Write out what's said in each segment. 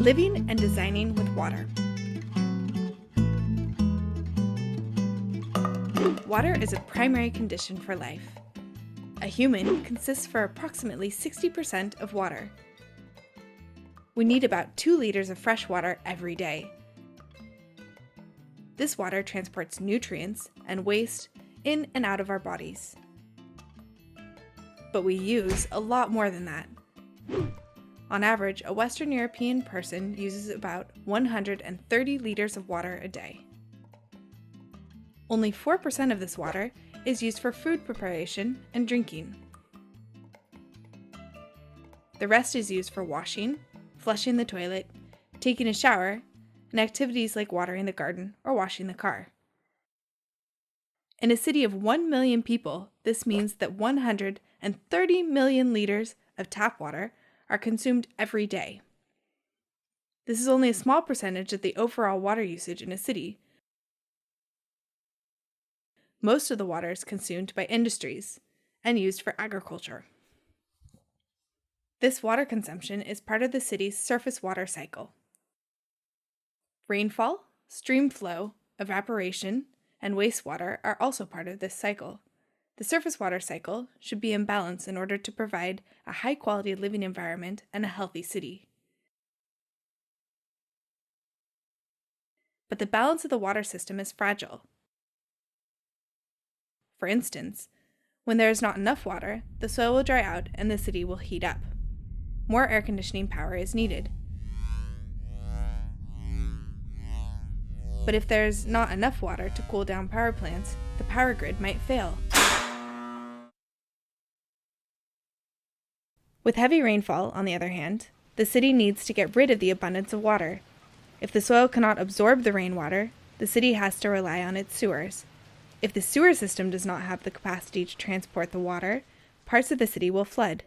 Living and designing with water. Water is a primary condition for life. A human consists for approximately 60% of water. We need about 2 liters of fresh water every day. This water transports nutrients and waste in and out of our bodies. But we use a lot more than that. On average, a Western European person uses about 130 liters of water a day. Only 4% of this water is used for food preparation and drinking. The rest is used for washing, flushing the toilet, taking a shower, and activities like watering the garden or washing the car. In a city of 1 million people, this means that 130 million liters of tap water are consumed every day. This is only a small percentage of the overall water usage in a city. Most of the water is consumed by industries and used for agriculture. This water consumption is part of the city's surface water cycle. Rainfall, stream flow, evaporation, and wastewater are also part of this cycle. The surface water cycle should be in balance in order to provide a high-quality living environment and a healthy city. But the balance of the water system is fragile. For instance, when there is not enough water, the soil will dry out and the city will heat up. More air conditioning power is needed. But if there is not enough water to cool down power plants, the power grid might fail. With heavy rainfall, on the other hand, the city needs to get rid of the abundance of water. If the soil cannot absorb the rainwater, the city has to rely on its sewers. If the sewer system does not have the capacity to transport the water, parts of the city will flood.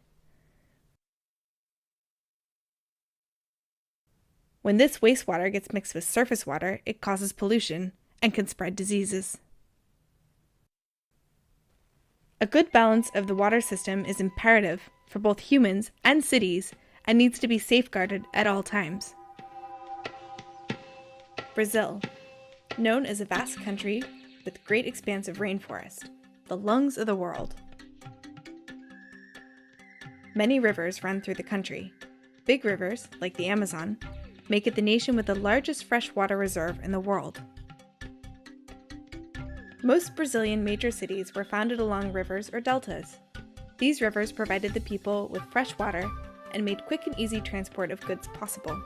When this wastewater gets mixed with surface water, it causes pollution and can spread diseases. A good balance of the water system is imperative for both humans and cities and needs to be safeguarded at all times. Brazil, known as a vast country with great expanse of rainforest, the lungs of the world. Many rivers run through the country. Big rivers, like the Amazon, make it the nation with the largest freshwater reserve in the world. Most Brazilian major cities were founded along rivers or deltas. These rivers provided the people with fresh water and made quick and easy transport of goods possible.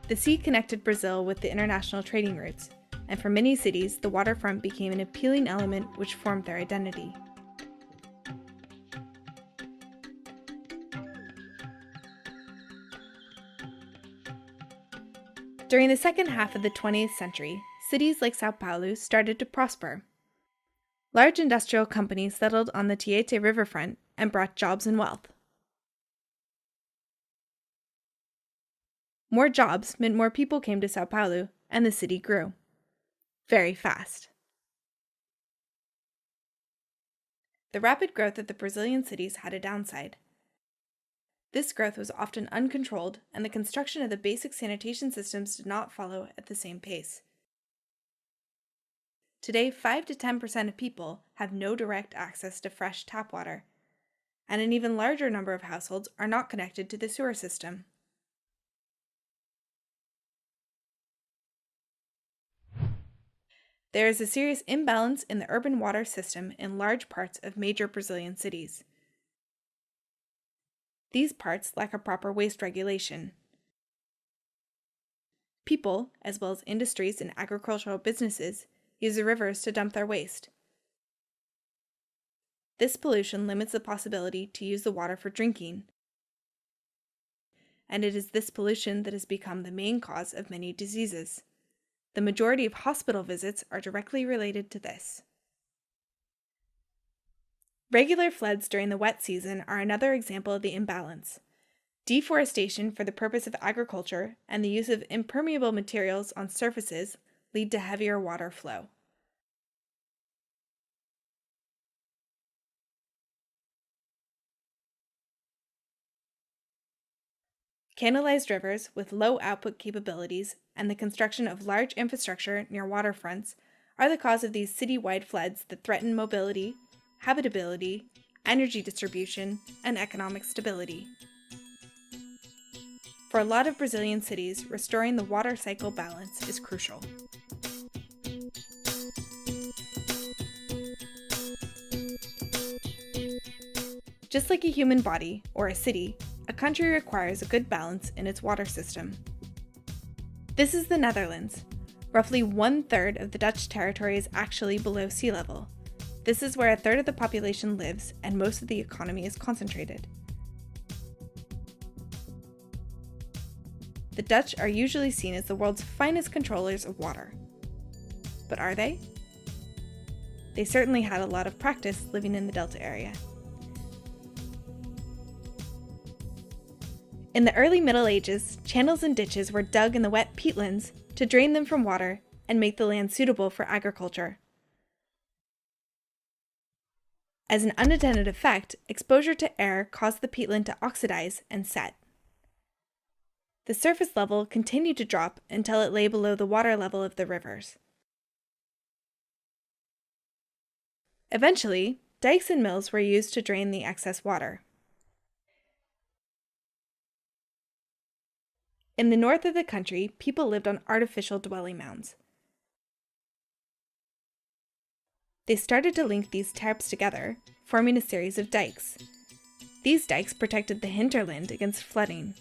The sea connected Brazil with the international trading routes, and for many cities, the waterfront became an appealing element which formed their identity. During the second half of the 20th century, cities like São Paulo started to prosper. Large industrial companies settled on the Tietê riverfront and brought jobs and wealth. More jobs meant more people came to São Paulo, and the city grew. Very fast. The rapid growth of the Brazilian cities had a downside. This growth was often uncontrolled, and the construction of the basic sanitation systems did not follow at the same pace. Today, 5 to 10% of people have no direct access to fresh tap water, and an even larger number of households are not connected to the sewer system. There is a serious imbalance in the urban water system in large parts of major Brazilian cities. These parts lack a proper waste regulation. People, as well as industries and agricultural businesses, use the rivers to dump their waste. This pollution limits the possibility to use the water for drinking, and it is this pollution that has become the main cause of many diseases. The majority of hospital visits are directly related to this. Regular floods during the wet season are another example of the imbalance. Deforestation for the purpose of agriculture and the use of impermeable materials on surfaces lead to heavier water flow. Canalized rivers with low output capabilities and the construction of large infrastructure near waterfronts are the cause of these city-wide floods that threaten mobility, habitability, energy distribution, and economic stability. For a lot of Brazilian cities, restoring the water cycle balance is crucial. Just like a human body, or a city, a country requires a good balance in its water system. This is the Netherlands. Roughly 1/3 of the Dutch territory is actually below sea level. This is where 1/3 of the population lives and most of the economy is concentrated. The Dutch are usually seen as the world's finest controllers of water. But are they? They certainly had a lot of practice living in the Delta area. In the early Middle Ages, channels and ditches were dug in the wet peatlands to drain them from water and make the land suitable for agriculture. As an unintended effect, exposure to air caused the peatland to oxidize and set. The surface level continued to drop until it lay below the water level of the rivers. Eventually, dikes and mills were used to drain the excess water. In the north of the country, people lived on artificial dwelling mounds. They started to link these terps together, forming a series of dikes. These dikes protected the hinterland against flooding.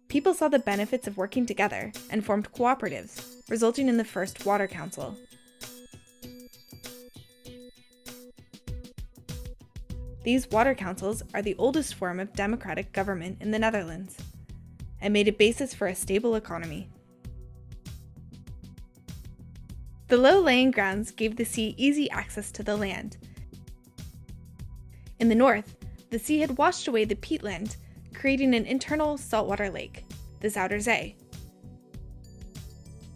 People saw the benefits of working together and formed cooperatives, resulting in the first water council. These water councils are the oldest form of democratic government in the Netherlands and made a basis for a stable economy. The low-lying grounds gave the sea easy access to the land. In the north, the sea had washed away the peatland, creating an internal saltwater lake, the Zuiderzee.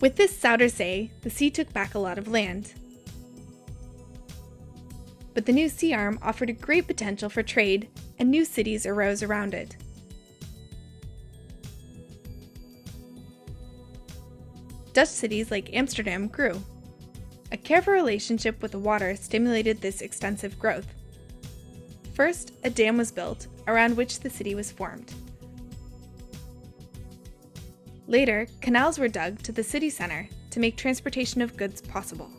With this Zuiderzee, the sea took back a lot of land. But the new sea arm offered a great potential for trade, and new cities arose around it. Dutch cities like Amsterdam grew. A careful relationship with the water stimulated this extensive growth. First, a dam was built, around which the city was formed. Later, canals were dug to the city center to make transportation of goods possible.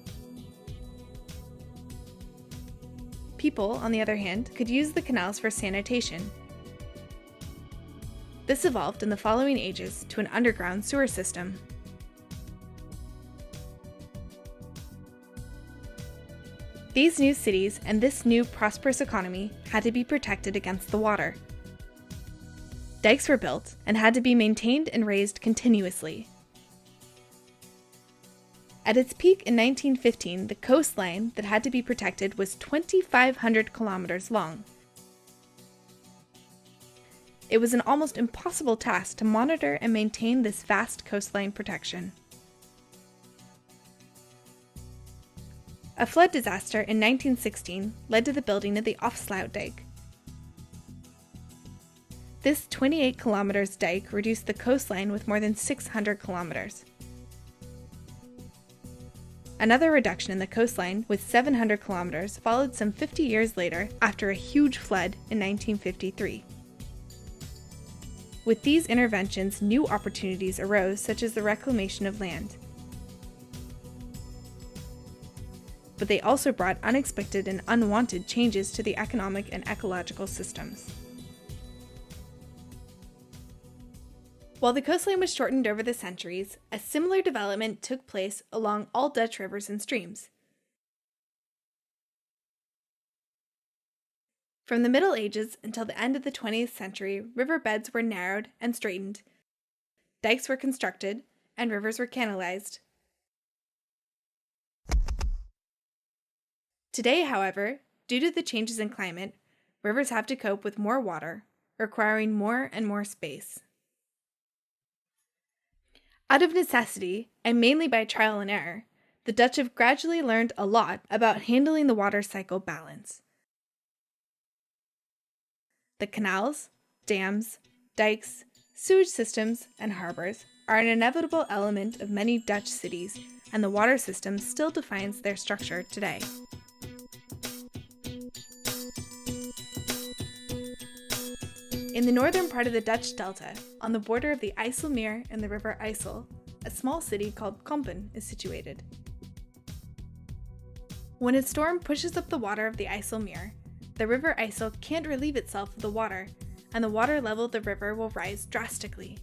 People, on the other hand, could use the canals for sanitation. This evolved in the following ages to an underground sewer system. These new cities and this new prosperous economy had to be protected against the water. Dikes were built and had to be maintained and raised continuously. At its peak in 1915, the coastline that had to be protected was 2,500 kilometers long. It was an almost impossible task to monitor and maintain this vast coastline protection. A flood disaster in 1916 led to the building of the Afsluitdijk. This 28 kilometers dike reduced the coastline with more than 600 kilometers. Another reduction in the coastline with 700 kilometers followed some 50 years later after a huge flood in 1953. With these interventions, new opportunities arose, such as the reclamation of land. But they also brought unexpected and unwanted changes to the economic and ecological systems. While the coastline was shortened over the centuries, a similar development took place along all Dutch rivers and streams. From the Middle Ages until the end of the 20th century, riverbeds were narrowed and straightened, dikes were constructed, and rivers were canalized. Today, however, due to the changes in climate, rivers have to cope with more water, requiring more and more space. Out of necessity, and mainly by trial and error, the Dutch have gradually learned a lot about handling the water cycle balance. The canals, dams, dikes, sewage systems, and harbors are an inevitable element of many Dutch cities, and the water system still defines their structure today. In the northern part of the Dutch Delta, on the border of the IJsselmeer and the River IJssel, a small city called Kampen is situated. When a storm pushes up the water of the IJsselmeer, the River IJssel can't relieve itself of the water, and the water level of the river will rise drastically.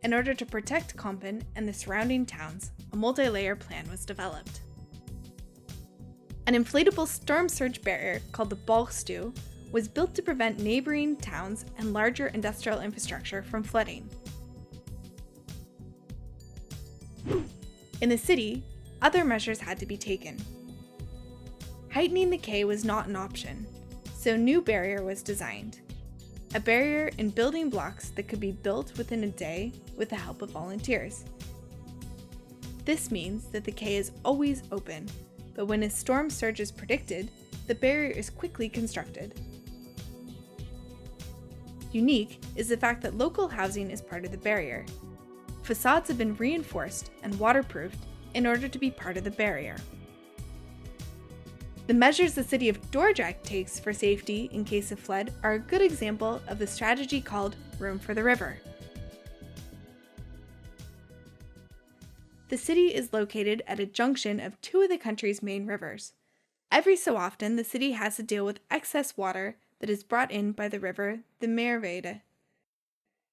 In order to protect Kampen and the surrounding towns, a multi-layer plan was developed. An inflatable storm surge barrier called the Balkstu was built to prevent neighboring towns and larger industrial infrastructure from flooding. In the city, other measures had to be taken. Heightening the quay was not an option, so a new barrier was designed. A barrier in building blocks that could be built within a day with the help of volunteers. This means that the quay is always open, but when a storm surge is predicted, the barrier is quickly constructed. Unique is the fact that local housing is part of the barrier. Facades have been reinforced and waterproofed in order to be part of the barrier. The measures the city of Dordrecht takes for safety in case of flood are a good example of the strategy called Room for the River. The city is located at a junction of two of the country's main rivers. Every so often, the city has to deal with excess water that is brought in by the river, the Merwede.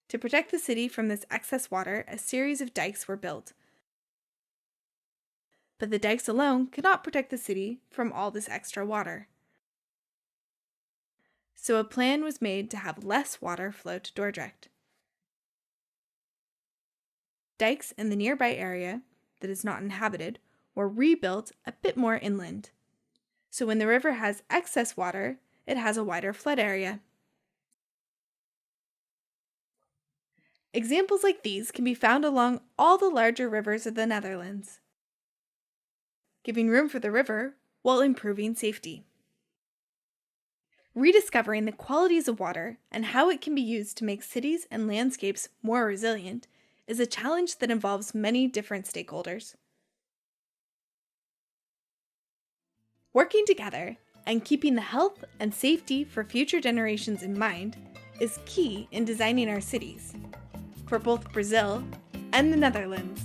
To protect the city from this excess water, a series of dikes were built. But the dikes alone could not protect the city from all this extra water. So a plan was made to have less water flow to Dordrecht. Dikes in the nearby area that is not inhabited were rebuilt a bit more inland. So when the river has excess water, it has a wider flood area. Examples like these can be found along all the larger rivers of the Netherlands, giving room for the river while improving safety. Rediscovering the qualities of water and how it can be used to make cities and landscapes more resilient is a challenge that involves many different stakeholders. Working together and keeping the health and safety for future generations in mind is key in designing our cities, for both Brazil and the Netherlands.